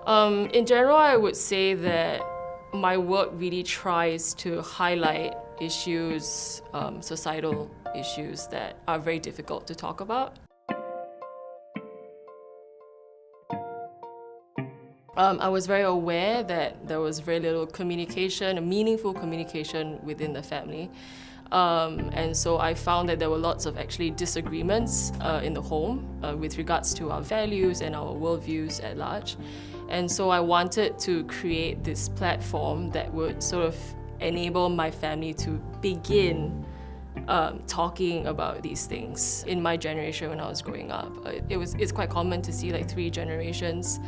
In general, I would say that my work really tries to highlight issues, societal issues that are very difficult to talk about. I was very aware that there was very little communication, meaningful communication within the family. And so I found that there were lots of actually disagreements in the home with regards to our values and our worldviews at large. And so I wanted to create this platform that would sort of enable my family to begin talking about these things. In my generation when I was growing up, it's quite common to see like 3 generations.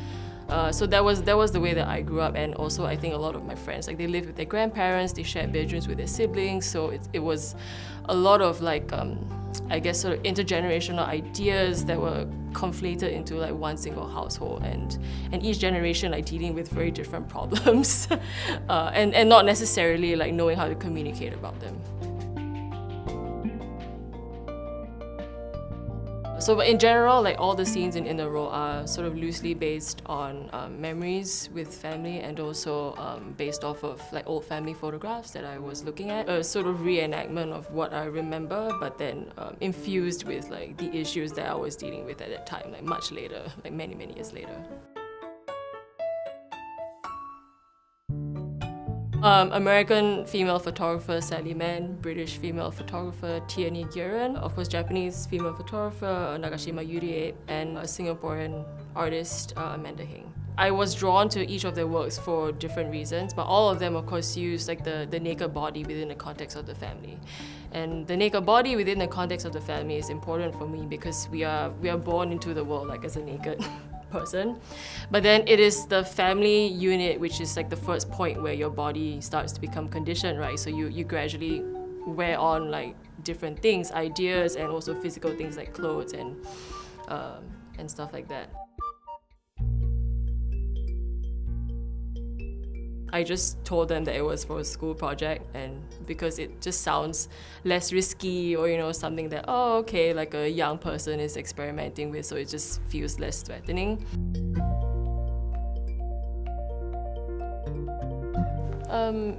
So that was the way that I grew up, and also I think a lot of my friends, like they lived with their grandparents, they shared bedrooms with their siblings, so it was a lot of like, I guess sort of intergenerational ideas that were conflated into like one single household, and each generation like dealing with very different problems and not necessarily like knowing how to communicate about them. So in general, like all the scenes in the role are sort of loosely based on memories with family, and also based off of like old family photographs that I was looking at. A sort of reenactment of what I remember, but then infused with like the issues that I was dealing with at that time, like much later, like many years later. American female photographer Sally Mann, British female photographer Tierney Guerin, of course Japanese female photographer Nagashima Yurie, and a Singaporean artist Amanda Hing. I was drawn to each of their works for different reasons, but all of them of course use like the naked body within the context of the family. And the naked body within the context of the family is important for me because we are born into the world like as a naked person. But then it is the family unit which is like the first point where your body starts to become conditioned, right? So you gradually wear on like different things, ideas, and also physical things like clothes and stuff like that. I just told them that it was for a school project, and because it just sounds less risky, or something that, oh okay, like a young person is experimenting with, so it just feels less threatening.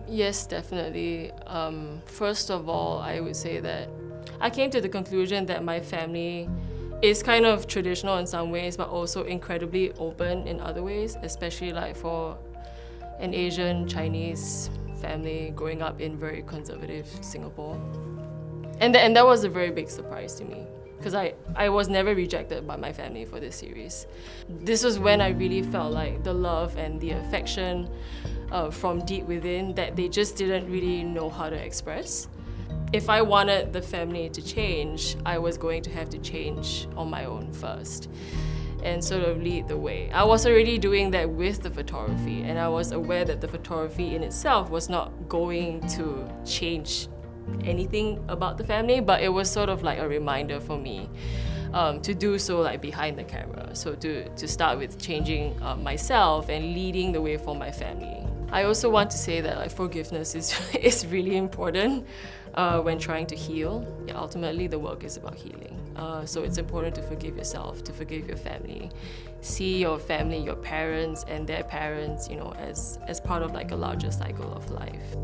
Yes, definitely. First of all, I would say that I came to the conclusion that my family is kind of traditional in some ways, but also incredibly open in other ways, especially like for an Asian Chinese family growing up in very conservative Singapore. And that was a very big surprise to me, because I was never rejected by my family for this series. This was when I really felt like the love and the affection from deep within that they just didn't really know how to express. If I wanted the family to change, I was going to have to change on my own first and sort of lead the way. I was already doing that with the photography, and I was aware that the photography in itself was not going to change anything about the family, but it was sort of like a reminder for me to do so like behind the camera. So to start with changing myself and leading the way for my family. I also want to say that like forgiveness is really important when trying to heal. Yeah, ultimately, the work is about healing. So it's important to forgive yourself, to forgive your family. See your family, your parents and their parents, as part of like a larger cycle of life.